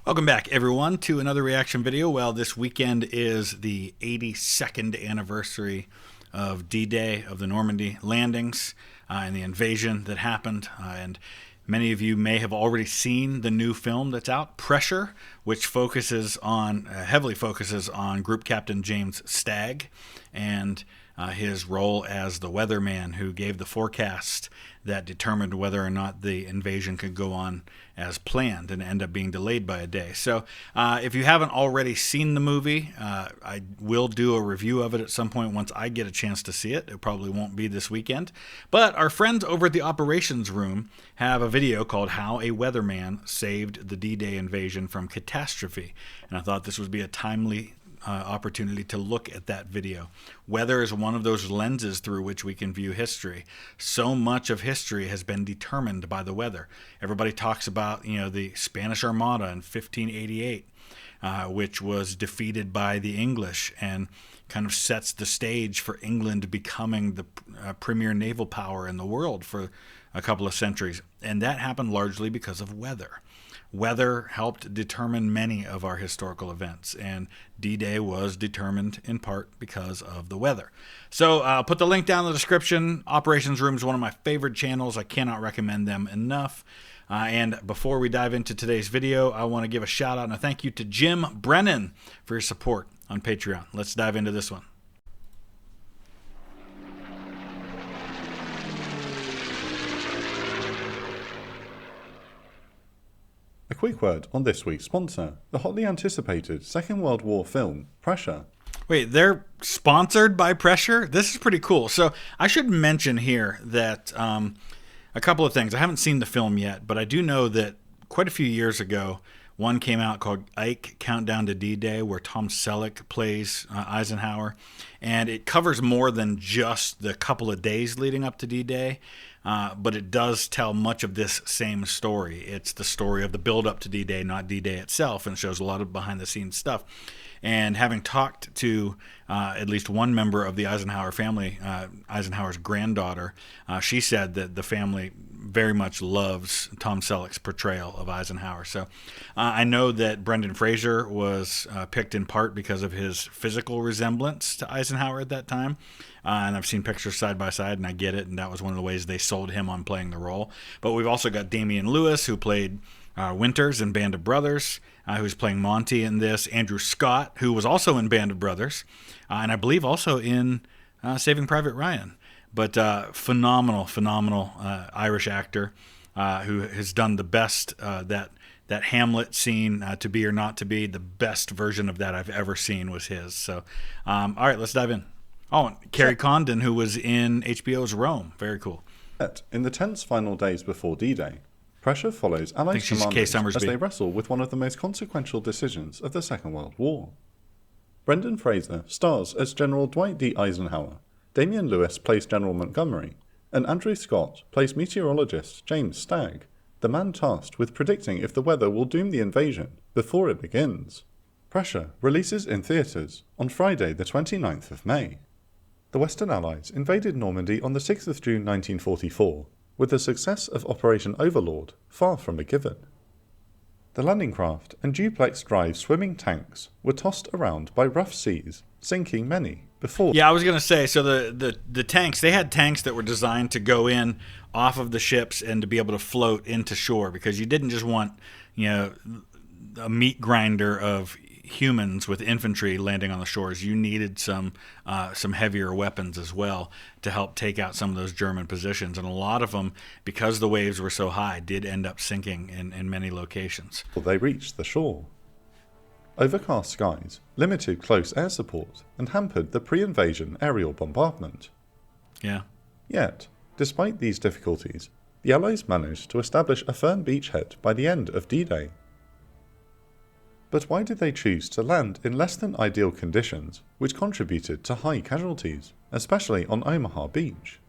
Welcome back, everyone, to another reaction video. Well, this weekend is the 82nd anniversary of D-Day, of the Normandy landings and the invasion that happened. And many of you may have already seen the new film that's out, Pressure, which heavily focuses on Group Captain James Stagg and his role as the weatherman who gave the forecast that determined whether or not the invasion could go on as planned and end up being delayed by a day. So if you haven't already seen the movie, I will do a review of it at some point once I get a chance to see it. It probably won't be this weekend. But our friends over at the Operations Room have a video called How a Weatherman Saved the D-Day Invasion from Catastrophe. And I thought this would be a timely opportunity to look at that video. Weather is one of those lenses through which we can view history. So much of history has been determined by the weather. Everybody talks about, the Spanish Armada in 1588, which was defeated by the English and kind of sets the stage for England becoming the premier naval power in the world for a couple of centuries. And that happened largely because of weather. Weather helped determine many of our historical events, and D-Day was determined in part because of the weather. So I'll put the link down in the description. Operations Room is one of my favorite channels. I cannot recommend them enough. And before we dive into today's video, I want to give a shout out and a thank you to Jim Brennan for your support on Patreon. Let's dive into this one. A quick word on this week's sponsor, the hotly anticipated Second World War film, Pressure. Wait, they're sponsored by Pressure? This is pretty cool. So I should mention here that a couple of things. I haven't seen the film yet, but I do know that quite a few years ago, one came out called Ike Countdown to D-Day, where Tom Selleck plays Eisenhower. And it covers more than just the couple of days leading up to D-Day, but it does tell much of this same story. It's the story of the build-up to D-Day, not D-Day itself, and shows a lot of behind-the-scenes stuff. And having talked to at least one member of the Eisenhower family, Eisenhower's granddaughter, she said that the family very much loves Tom Selleck's portrayal of Eisenhower. So I know that Brendan Fraser was picked in part because of his physical resemblance to Eisenhower at that time. And I've seen pictures side by side, and I get it, and that was one of the ways they sold him on playing the role. But we've also got Damian Lewis, who played Winters in Band of Brothers, who's playing Monty in this. Andrew Scott, who was also in Band of Brothers, and I believe also in Saving Private Ryan. But phenomenal Irish actor who has done the best, that Hamlet scene, To Be or Not to Be, the best version of that I've ever seen was his. So, all right, let's dive in. Oh, Carrie Condon, who was in HBO's Rome. Very cool. In the tense final days before D-Day, Pressure follows Allied commanders as they wrestle with one of the most consequential decisions of the Second World War. Brendan Fraser stars as General Dwight D. Eisenhower, Damian Lewis plays General Montgomery, and Andrew Scott plays meteorologist James Stagg, the man tasked with predicting if the weather will doom the invasion before it begins. Pressure releases in theatres on Friday the 29th of May. The Western Allies invaded Normandy on the 6th of June 1944, with the success of Operation Overlord far from a given. The landing craft and duplex-drive swimming tanks were tossed around by rough seas, sinking many before... Yeah, I was going to say, so the tanks, they had tanks that were designed to go in off of the ships and to be able to float into shore, because you didn't just want, a meat grinder of humans with infantry landing on the shores. You needed some heavier weapons as well to help take out some of those German positions, and a lot of them, because the waves were so high, did end up sinking in many locations. They reached the shore. Overcast skies limited close air support and hampered the pre-invasion aerial bombardment. Yeah. Yet, despite these difficulties, the Allies managed to establish a firm beachhead by the end of D-Day. But why did they choose to land in less than ideal conditions, which contributed to high casualties, especially on Omaha Beach?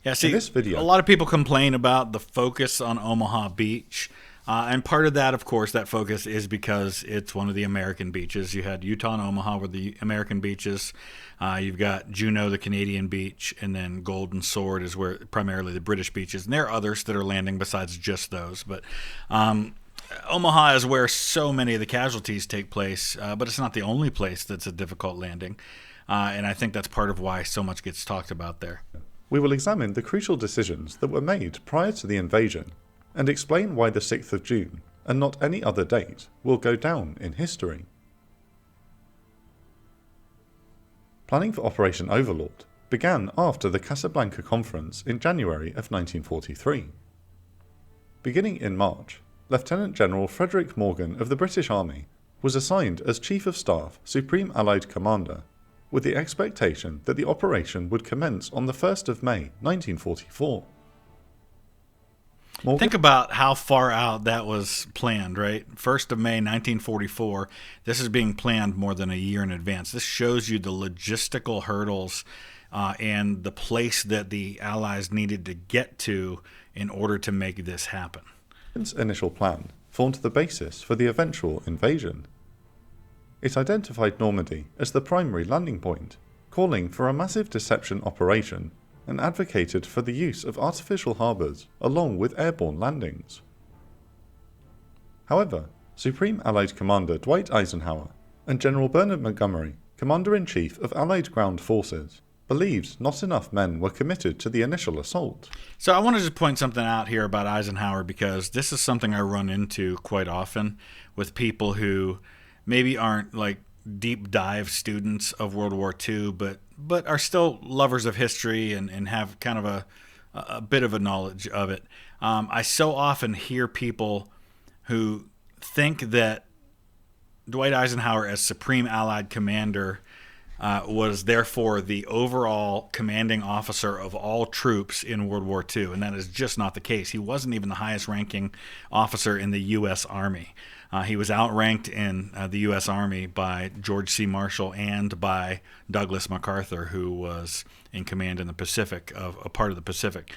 Yeah, see, a lot of people complain about the focus on Omaha Beach, and part of that, of course, that focus is because it's one of the American beaches. You had Utah and Omaha were the American beaches. You've got Juneau, the Canadian beach, and then Golden Sword is where primarily the British beaches. And there are others that are landing besides just those, but Omaha is where so many of the casualties take place, but it's not the only place that's a difficult landing. And I think that's part of why so much gets talked about there. We will examine the crucial decisions that were made prior to the invasion and explain why the 6th of June, and not any other date, will go down in history. Planning for Operation Overlord began after the Casablanca Conference in January of 1943. Beginning in March, Lieutenant General Frederick Morgan of the British Army was assigned as Chief of Staff, Supreme Allied Commander, with the expectation that the operation would commence on the 1st of May 1944. Think about how far out that was planned, right? 1st of May 1944. This is being planned more than a year in advance. This shows you the logistical hurdles and the place that the Allies needed to get to in order to make this happen. Its initial plan formed the basis for the eventual invasion. It identified Normandy as the primary landing point, calling for a massive deception operation, and advocated for the use of artificial harbours along with airborne landings. However, Supreme Allied Commander Dwight Eisenhower and General Bernard Montgomery, Commander-in-Chief of Allied Ground Forces, believed not enough men were committed to the initial assault. So I want to just point something out here about Eisenhower, because this is something I run into quite often with people who maybe aren't like deep dive students of World War II, but are still lovers of history and have kind of a bit of a knowledge of it. I so often hear people who think that Dwight Eisenhower, as Supreme Allied Commander, was therefore the overall commanding officer of all troops in World War II, and that is just not the case. He wasn't even the highest ranking officer in the U.S. Army. He was outranked in the U.S. Army by George C. Marshall and by Douglas MacArthur, who was in command in the Pacific, of a part of the Pacific.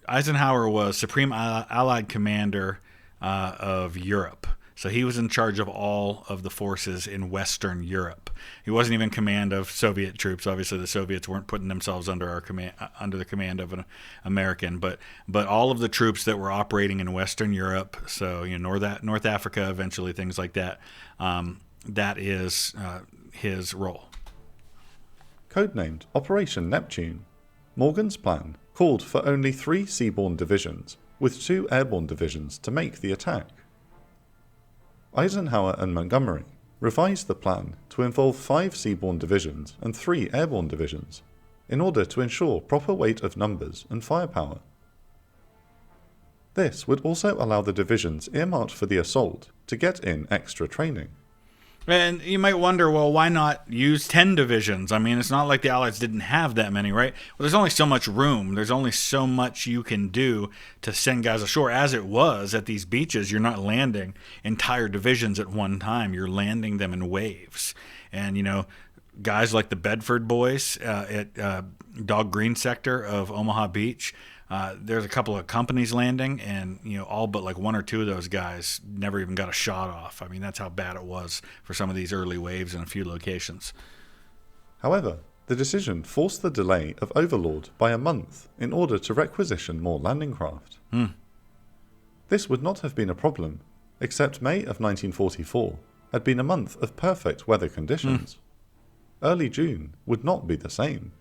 Eisenhower was Supreme Allied Commander of Europe. So he was in charge of all of the forces in Western Europe. He wasn't even in command of Soviet troops. Obviously, the Soviets weren't putting themselves under our command, under the command of an American. But all of the troops that were operating in Western Europe, so North Africa, eventually things like that, that is his role. Codenamed Operation Neptune, Morgan's plan called for only 3 seaborne divisions, with 2 airborne divisions to make the attack. Eisenhower and Montgomery revised the plan to involve 5 seaborne divisions and 3 airborne divisions, in order to ensure proper weight of numbers and firepower. This would also allow the divisions earmarked for the assault to get in extra training. And you might wonder, well, why not use 10 divisions? I mean, it's not like the Allies didn't have that many, right? Well, there's only so much room. There's only so much you can do to send guys ashore. As it was at these beaches, you're not landing entire divisions at one time. You're landing them in waves. And, guys like the Bedford boys at Dog Green sector of Omaha Beach, there's a couple of companies landing, and all but like 1 or 2 of those guys never even got a shot off. I mean, that's how bad it was for some of these early waves in a few locations. However, the decision forced the delay of Overlord by a month in order to requisition more landing craft. This would not have been a problem, except May of 1944 had been a month of perfect weather conditions. Early June would not be the same.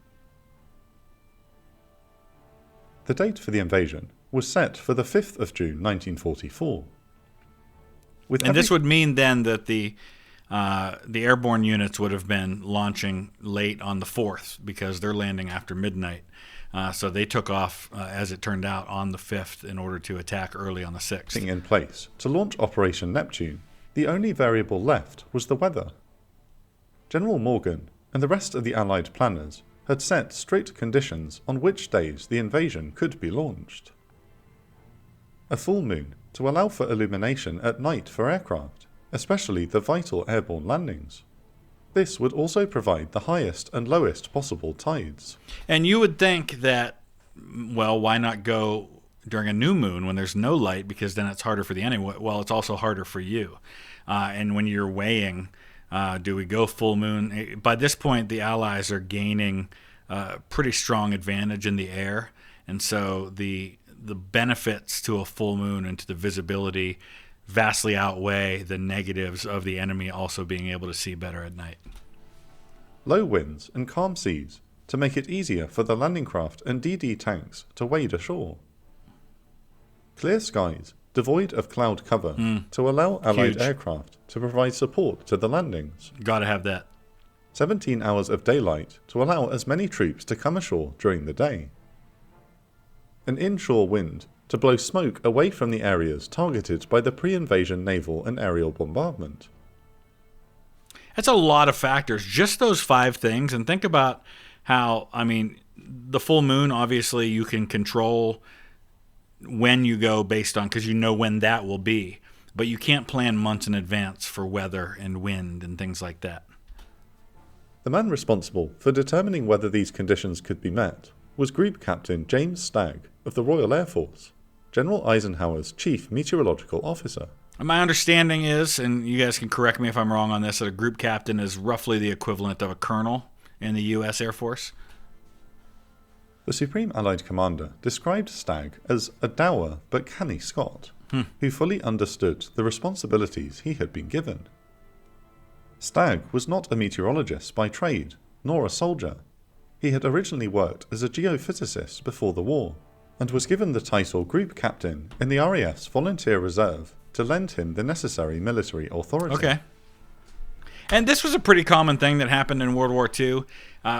The date for the invasion was set for the 5th of June 1944. This would mean then that the airborne units would have been launching late on the 4th, because they're landing after midnight. So they took off, as it turned out, on the 5th in order to attack early on the 6th. In place to launch Operation Neptune, the only variable left was the weather. General Morgan and the rest of the Allied planners had set strict conditions on which days the invasion could be launched. A full moon to allow for illumination at night for aircraft, especially the vital airborne landings. This would also provide the highest and lowest possible tides. And you would think that, well, why not go during a new moon when there's no light, because then it's harder for the enemy. Well, it's also harder for you. And when you're weighing, do we go full moon? By this point, the Allies are gaining a pretty strong advantage in the air, and so the the benefits to a full moon and to the visibility vastly outweigh the negatives of the enemy also being able to see better at night. Low winds and calm seas to make it easier for the landing craft and DD tanks to wade ashore. Clear skies, devoid of cloud cover, to allow Allied aircraft to provide support to the landings. Gotta have that. 17 hours of daylight to allow as many troops to come ashore during the day. An inshore wind to blow smoke away from the areas targeted by the pre-invasion naval and aerial bombardment. That's a lot of factors, just those 5 things. And think about how, the full moon, obviously you can control when you go based on, because you know when that will be. But you can't plan months in advance for weather and wind and things like that. The man responsible for determining whether these conditions could be met was Group Captain James Stagg of the Royal Air Force, General Eisenhower's chief meteorological officer. My understanding is, and you guys can correct me if I'm wrong on this, that a group captain is roughly the equivalent of a colonel in the U.S. Air Force. The Supreme Allied Commander described Stagg as a dour but canny Scot, who fully understood the responsibilities he had been given. Stagg was not a meteorologist by trade, nor a soldier. He had originally worked as a geophysicist before the war, and was given the title Group Captain in the RAF Volunteer Reserve to lend him the necessary military authority. Okay. And this was a pretty common thing that happened in World War II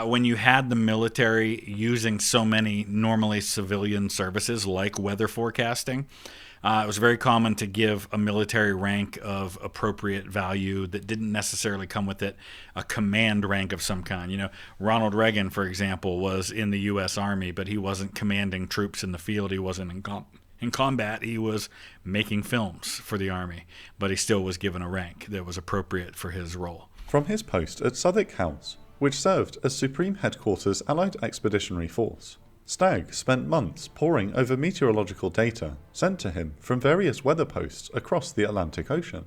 when you had the military using so many normally civilian services like weather forecasting. It was very common to give a military rank of appropriate value that didn't necessarily come with it a command rank of some kind. Ronald Reagan, for example, was in the U.S. Army, but he wasn't commanding troops in the field. He wasn't in combat. He was making films for the Army, but he still was given a rank that was appropriate for his role. From his post at Southwark House, which served as Supreme Headquarters Allied Expeditionary Force, Stagg spent months poring over meteorological data sent to him from various weather posts across the Atlantic Ocean.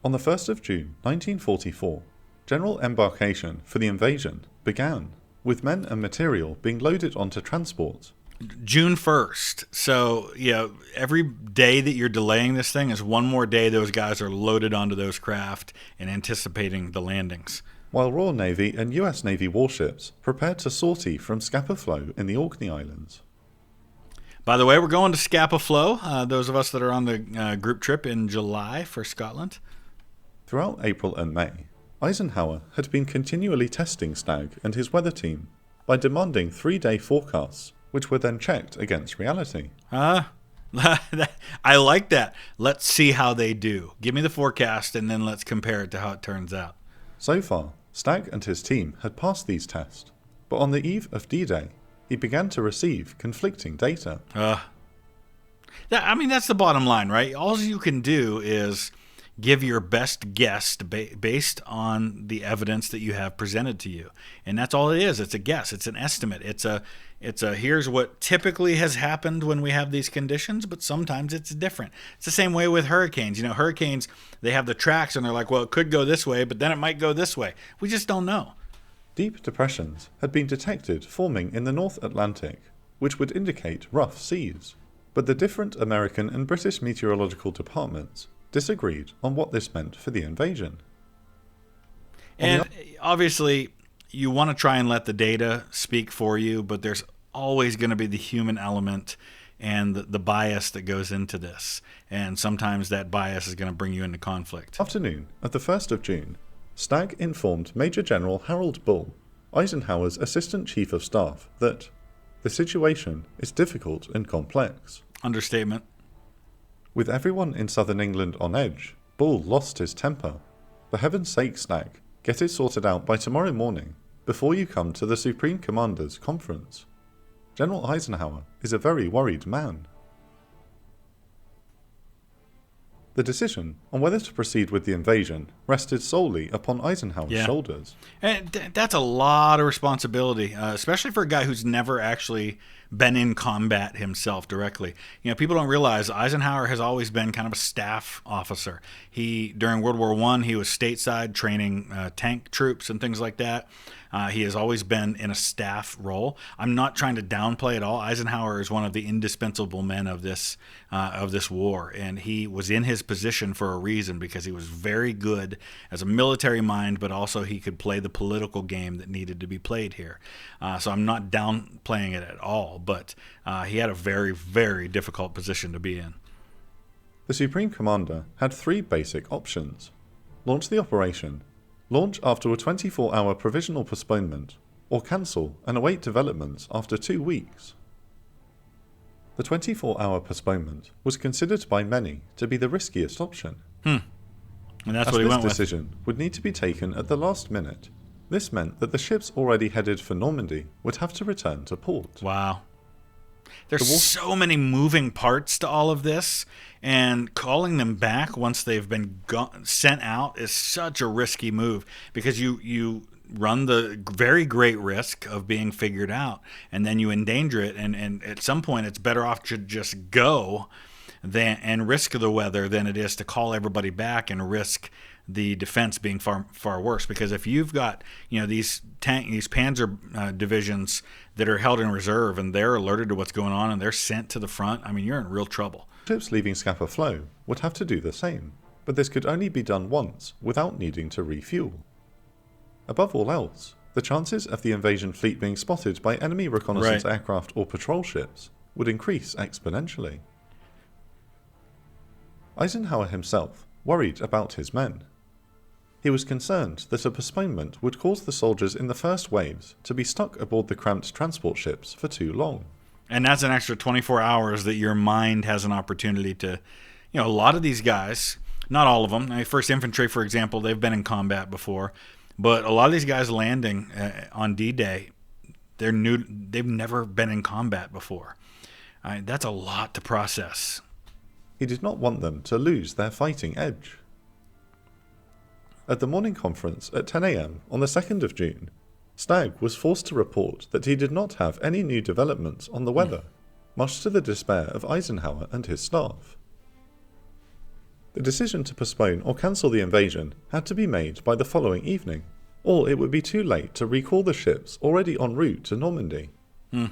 On the 1st of June 1944, general embarkation for the invasion began, with men and material being loaded onto transports. June 1st. So, every day that you're delaying this thing is one more day those guys are loaded onto those craft and anticipating the landings. While Royal Navy and US Navy warships prepared to sortie from Scapa Flow in the Orkney Islands. By the way, we're going to Scapa Flow, those of us that are on the group trip in July for Scotland. Throughout April and May, Eisenhower had been continually testing Stagg and his weather team by demanding 3-day forecasts, which were then checked against reality. I like that. Let's see how they do. Give me the forecast and then let's compare it to how it turns out. So far, Stagg and his team had passed these tests, but on the eve of D-Day, he began to receive conflicting data. That's the bottom line, right? All you can do is give your best guess based on the evidence that you have presented to you. And that's all it is. It's a guess. It's an estimate. It's a here's what typically has happened when we have these conditions, but sometimes it's different. It's the same way with hurricanes. Hurricanes, they have the tracks and they're like, well, it could go this way, but then it might go this way. We just don't know. Deep depressions had been detected forming in the North Atlantic, which would indicate rough seas. But the different American and British meteorological departments disagreed on what this meant for the invasion. And obviously, you want to try and let the data speak for you, but there's always going to be the human element and the bias that goes into this. And sometimes that bias is going to bring you into conflict. Afternoon of the 1st of June, Stagg informed Major General Harold Bull, Eisenhower's Assistant Chief of Staff, that the situation is difficult and complex. Understatement. With everyone in southern England on edge, Bull lost his temper. For heaven's sake, Stagg, get it sorted out by tomorrow morning, before you come to the Supreme Commander's conference. General Eisenhower is a very worried man. The decision on whether to proceed with the invasion rested solely upon Eisenhower's shoulders. And that's a lot of responsibility, especially for a guy who's never actually been in combat himself directly. People don't realize Eisenhower has always been kind of a staff officer. During World War I, he was stateside training tank troops and things like that. He has always been in a staff role. I'm not trying to downplay at all. Eisenhower is one of the indispensable men of this war, and he was in his position for a reason, because he was very good as a military mind, but also he could play the political game that needed to be played here. So I'm not downplaying it at all, but he had a very, very difficult position to be in. The Supreme Commander had 3 basic options: launch the operation, launch after a 24-hour provisional postponement, or cancel and await developments after 2 weeks. The 24-hour postponement was considered by many to be the riskiest option. And that's what he went with. This decision would need to be taken at the last minute. This meant that the ships already headed for Normandy would have to return to port. Wow. There's so many moving parts to all of this, and calling them back once they've been sent out is such a risky move, because you run the very great risk of being figured out, and then you endanger it, and at some point it's better off to just go and risk the weather than it is to call everybody back and risk the defense being far worse. Because if you've got these panzer divisions that are held in reserve and they're alerted to what's going on and they're sent to the front, I mean, you're in real trouble. Ships leaving Scapa Flow would have to do the same, but this could only be done once without needing to refuel. Above all else, the chances of the invasion fleet being spotted by enemy reconnaissance aircraft or patrol ships would increase exponentially. Eisenhower himself worried about his men. He was concerned that a postponement would cause the soldiers in the first waves to be stuck aboard the cramped transport ships for too long. And that's an extra 24 hours that your mind has an opportunity to, a lot of these guys, not all of them, 1st Infantry, for example, they've been in combat before, but a lot of these guys landing on D-Day, they've never been in combat before. That's a lot to process. He did not want them to lose their fighting edge. At the morning conference at 10 a.m. on the 2nd of June, Stagg was forced to report that he did not have any new developments on the weather, much to the despair of Eisenhower and his staff. The decision to postpone or cancel the invasion had to be made by the following evening, or it would be too late to recall the ships already en route to Normandy. The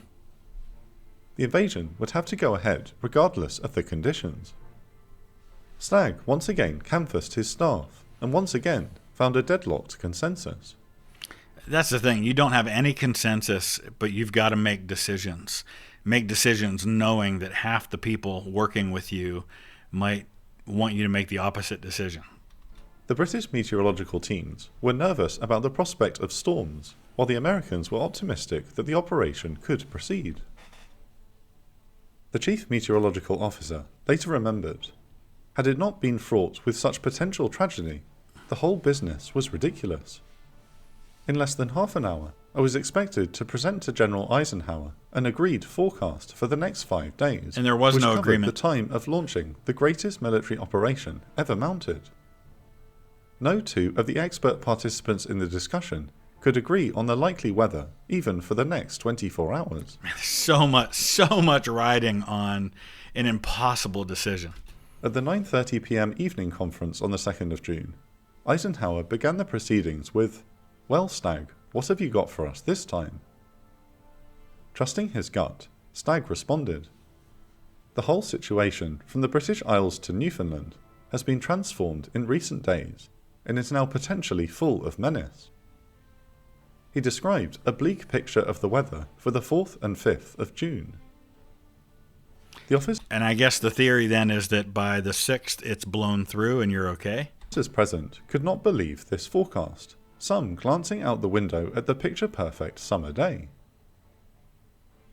invasion would have to go ahead regardless of the conditions. Stagg once again canvassed his staff and once again found a deadlocked consensus. That's the thing. You don't have any consensus, but you've got to make decisions. Make decisions knowing that half the people working with you might want you to make the opposite decision. The British meteorological teams were nervous about the prospect of storms, while the Americans were optimistic that the operation could proceed. The chief meteorological officer later remembered, had it not been fraught with such potential tragedy, the whole business was ridiculous. In less than half an hour, I was expected to present to General Eisenhower an agreed forecast for the next 5 days, and there was no agreement. The time of launching the greatest military operation ever mounted. No 2 of the expert participants in the discussion could agree on the likely weather, even for the next 24 hours. So much riding on an impossible decision. At the 9:30 p.m. evening conference on the 2nd of June, Eisenhower began the proceedings with, "Well, Stagg, what have you got for us this time?" Trusting his gut, Stagg responded, "The whole situation from the British Isles to Newfoundland has been transformed in recent days and is now potentially full of menace." He described a bleak picture of the weather for the 4th and 5th of June. And I guess the theory then is that by the 6th it's blown through and you're okay? Officers present could not believe this forecast, some glancing out the window at the picture-perfect summer day.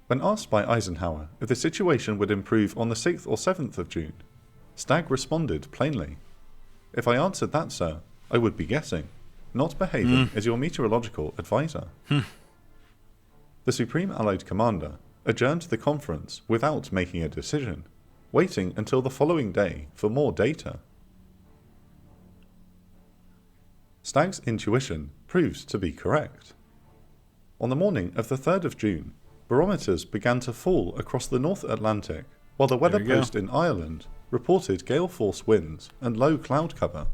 When asked by Eisenhower if the situation would improve on the 6th or 7th of June, Stagg responded plainly, "If I answered that, sir, I would be guessing, not behaving as your meteorological advisor." The Supreme Allied Commander adjourned the conference without making a decision, waiting until the following day for more data. Stagg's intuition proved to be correct. On the morning of the 3rd of June, barometers began to fall across the North Atlantic, while the weather post in Ireland reported gale-force winds and low cloud cover.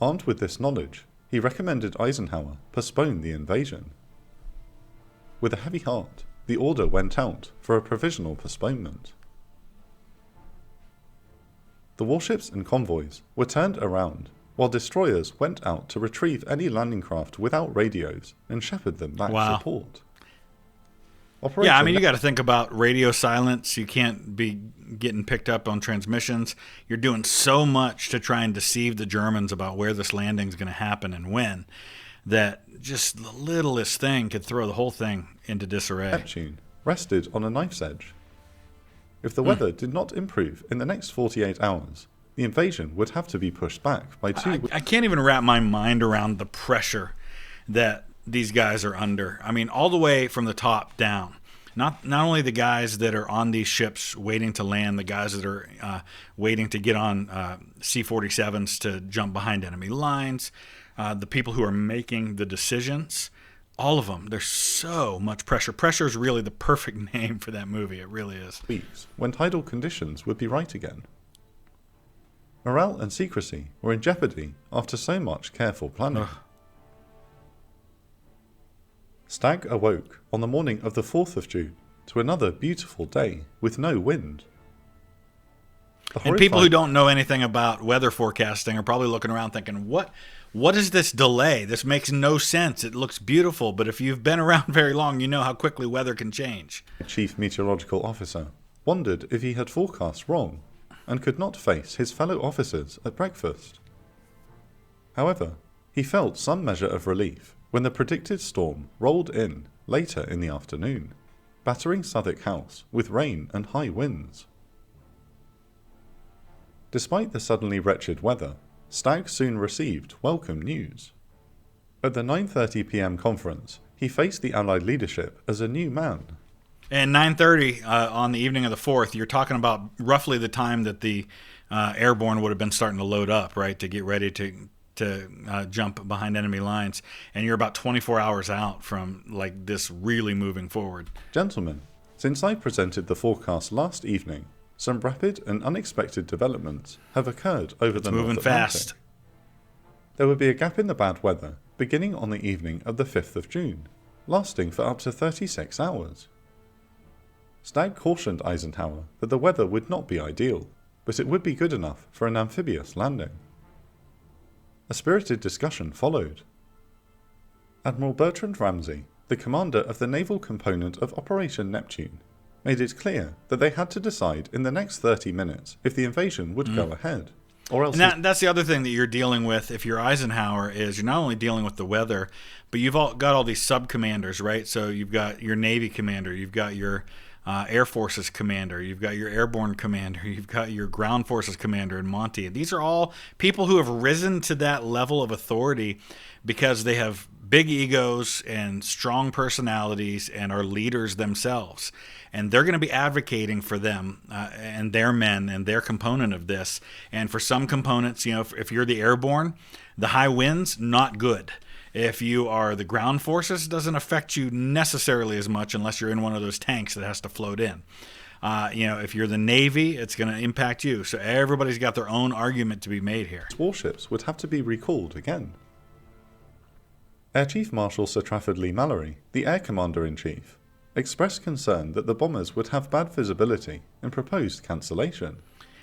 Armed with this knowledge, he he recommended Eisenhower postpone the invasion. With a heavy heart, the order went out for a provisional postponement. The warships and convoys were turned around, while destroyers went out to retrieve any landing craft without radios and shepherd them back to port. Yeah, I mean, you got to think about radio silence. You can't be getting picked up on transmissions. You're doing so much to try and deceive the Germans about where this landing is going to happen and when, that just the littlest thing could throw the whole thing into disarray. Neptune rested on a knife's edge. If the weather did not improve in the next 48 hours, the invasion would have to be pushed back by 2 weeks. I can't even wrap my mind around the pressure that these guys are under. I mean, all the way from the top down. Not only the guys that are on these ships waiting to land, the guys that are waiting to get on C-47s to jump behind enemy lines, the people who are making the decisions, all of them. There's so much pressure. Pressure is really the perfect name for that movie. It really is. Weeks when tidal conditions would be right again. Morale and secrecy were in jeopardy after so much careful planning. Ugh. Stagg awoke on the morning of the 4th of June to another beautiful day with no wind. And people who don't know anything about weather forecasting are probably looking around thinking, what is this delay? This makes no sense. It looks beautiful, but if you've been around very long, you know how quickly weather can change. The chief meteorological officer wondered if he had forecast wrong and could not face his fellow officers at breakfast. However, he felt some measure of relief when the predicted storm rolled in later in the afternoon, battering Southwark House with rain and high winds. Despite the suddenly wretched weather, Stagg soon received welcome news. At the 9:30 p.m. conference, he faced the Allied leadership as a new man. And 9:30 on the evening of the 4th, you're talking about roughly the time that the airborne would have been starting to load up, right, to get ready to jump behind enemy lines, and you're about 24 hours out from like this really moving forward. Gentlemen, since I presented the forecast last evening, some rapid and unexpected developments have occurred over the North Atlantic. Fast. There would be a gap in the bad weather beginning on the evening of the 5th of June, lasting for up to 36 hours. Stagg cautioned Eisenhower that the weather would not be ideal, but it would be good enough for an amphibious landing. A spirited discussion followed. Admiral Bertrand Ramsay, the commander of the naval component of Operation Neptune, made it clear that they had to decide in the next 30 minutes if the invasion would go ahead, or else. And that's the other thing that you're dealing with if you're Eisenhower is you're not only dealing with the weather, but you've got all these sub-commanders, right? So you've got your Navy commander, you've got your Air Forces commander, you've got your airborne commander, you've got your ground forces commander in Monty. These are all people who have risen to that level of authority because they have big egos and strong personalities and are leaders themselves. And they're going to be advocating for them and their men and their component of this. And for some components, if you're the airborne, the high winds, not good. If you are the ground forces, it doesn't affect you necessarily as much unless you're in one of those tanks that has to float in. If you're the Navy, it's going to impact you. So everybody's got their own argument to be made here. Warships would have to be recalled again. Air Chief Marshal Sir Trafford Leigh-Mallory, the Air Commander-in-Chief, expressed concern that the bombers would have bad visibility and proposed cancellation.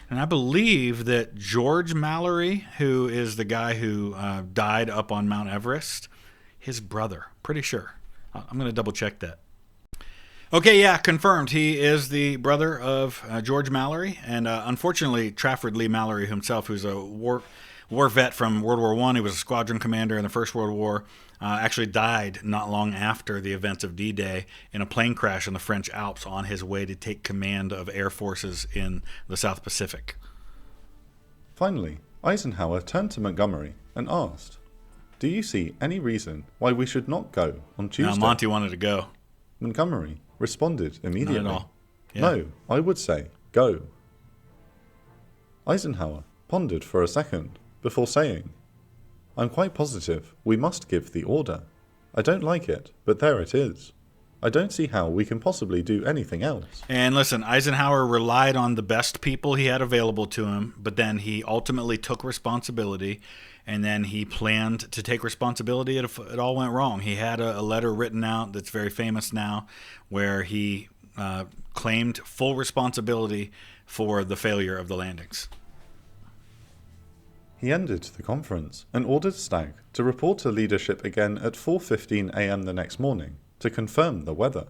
And I believe that George Mallory, who is the guy who died up on Mount Everest, his brother, pretty sure. I'm going to double check that. Okay, yeah, confirmed. He is the brother of George Mallory. And unfortunately, Trafford Leigh-Mallory himself, who's a war vet from World War I, he was a squadron commander in the First World War, actually died not long after the events of D-Day in a plane crash in the French Alps on his way to take command of air forces in the South Pacific. Finally, Eisenhower turned to Montgomery and asked, "Do you see any reason why we should not go on Tuesday?" No, Monty wanted to go. Montgomery responded immediately. Not at all. Yeah. No, I would say go. Eisenhower pondered for a second before saying, "I'm quite positive we must give the order. I don't like it, but there it is. I don't see how we can possibly do anything else. And listen, Eisenhower relied on the best people he had available to him, but then he ultimately took responsibility, and then he planned to take responsibility if it all went wrong. He had a letter written out that's very famous now where he claimed full responsibility for the failure of the landings. He ended the conference and ordered Stagg to report to leadership again at 4:15 a.m. the next morning to confirm the weather.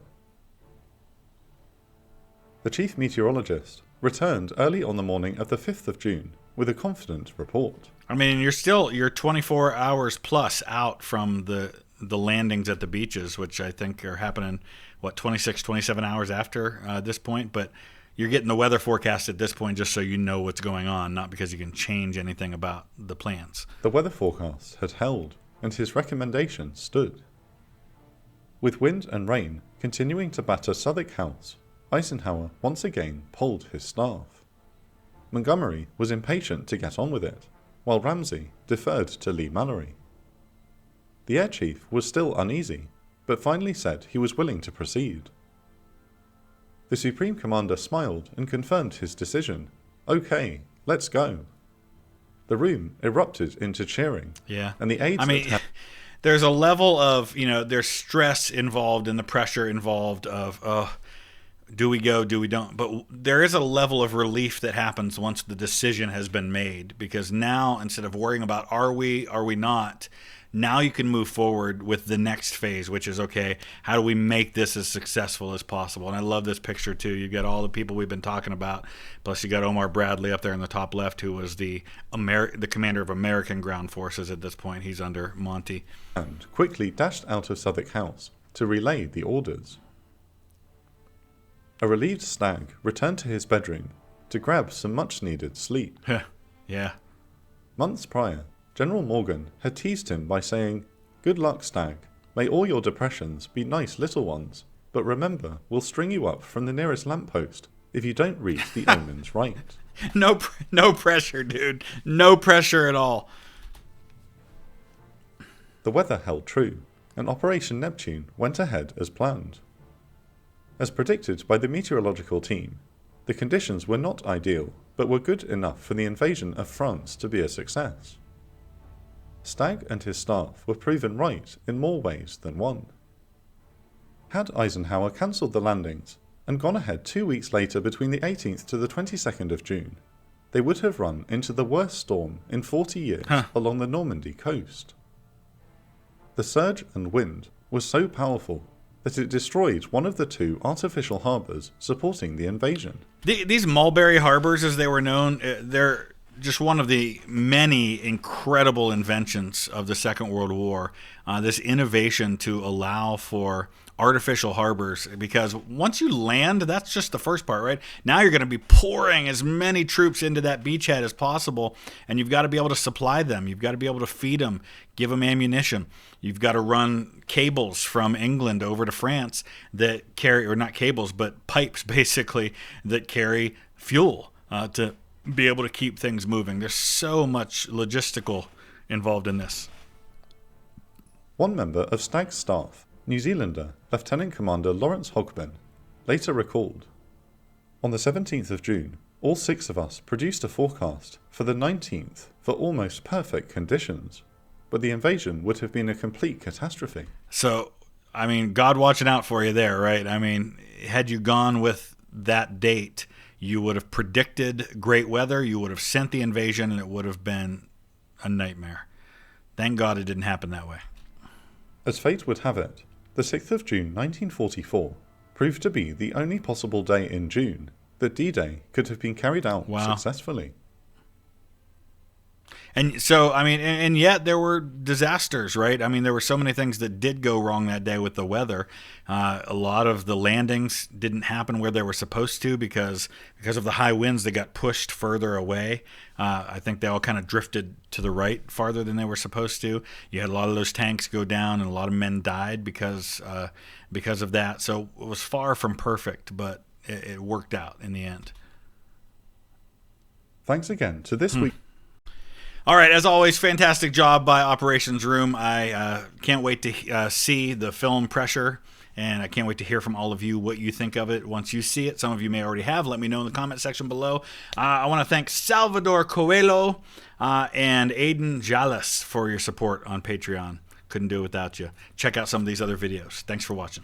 The chief meteorologist returned early on the morning of the 5th of June with a confident report. I mean, you're 24 hours plus out from the landings at the beaches, which I think are happening, 26, 27 hours after this point, but you're getting the weather forecast at this point just so you know what's going on, not because you can change anything about the plans. The weather forecast had held, and his recommendation stood. With wind and rain continuing to batter Southwark House, Eisenhower once again polled his staff. Montgomery was impatient to get on with it, while Ramsey deferred to Lee-Mallory. The air chief was still uneasy, but finally said he was willing to proceed. The Supreme Commander smiled and confirmed his decision. "Okay, let's go." The room erupted into cheering. Yeah. And the aides... there's a level of, there's stress involved and the pressure involved of, do we go, do we don't? But there is a level of relief that happens once the decision has been made, because now, instead of worrying about are we not, now you can move forward with the next phase, which is, okay, how do we make this as successful as possible? And I love this picture, too. You got all the people we've been talking about, plus you got Omar Bradley up there in the top left, who was the commander of American ground forces at this point. He's under Monty. And quickly dashed out of Southwark House to relay the orders. A relieved Stagg returned to his bedroom to grab some much-needed sleep. Yeah. Months prior, General Morgan had teased him by saying, "Good luck, Stagg. May all your depressions be nice little ones, but remember, we'll string you up from the nearest lamppost if you don't read the omens right." No pressure, dude. No pressure at all. The weather held true, and Operation Neptune went ahead as planned. As predicted by the meteorological team, the conditions were not ideal, but were good enough for the invasion of France to be a success. Stagg and his staff were proven right in more ways than one. Had Eisenhower cancelled the landings and gone ahead 2 weeks later between the 18th to the 22nd of June, they would have run into the worst storm in 40 years along the Normandy coast. The surge and wind was so powerful that it destroyed one of the 2 artificial harbours supporting the invasion. These Mulberry Harbors, as they were known, they're just one of the many incredible inventions of the Second World War. This innovation to allow for artificial harbors, because once you land, that's just the first part, right? Now you're going to be pouring as many troops into that beachhead as possible, and you've got to be able to supply them. You've got to be able to feed them, give them ammunition. You've got to run cables from England over to France that carry, or not cables, but pipes basically, that carry fuel to be able to keep things moving. There's so much logistical involved in this. One member of Stagg's staff, New Zealander Lieutenant Commander Lawrence Hogben, later recalled, "On the 17th of June, all 6 of us produced a forecast for the 19th for almost perfect conditions, but the invasion would have been a complete catastrophe." So, I mean, God watching out for you there, right? I mean, had you gone with that date, you would have predicted great weather, you would have sent the invasion, and it would have been a nightmare. Thank God it didn't happen that way. As fate would have it, the 6th of June 1944 proved to be the only possible day in June that D-Day could have been carried out successfully. And so, I mean, and yet there were disasters, right? I mean, there were so many things that did go wrong that day with the weather. A lot of the landings didn't happen where they were supposed to because of the high winds. They got pushed further away. I think they all kind of drifted to the right farther than they were supposed to. You had a lot of those tanks go down, and a lot of men died because of that. So it was far from perfect, but it worked out in the end. Thanks again to this week. All right, as always, fantastic job by Operations Room. I can't wait to see the film Pressure and I can't wait to hear from all of you what you think of it once you see it. Some of you may already have. Let me know in the comment section below. I want to thank Salvador Coelho and Aiden Jalis for your support on Patreon. Couldn't do it without you. Check out some of these other videos. Thanks for watching.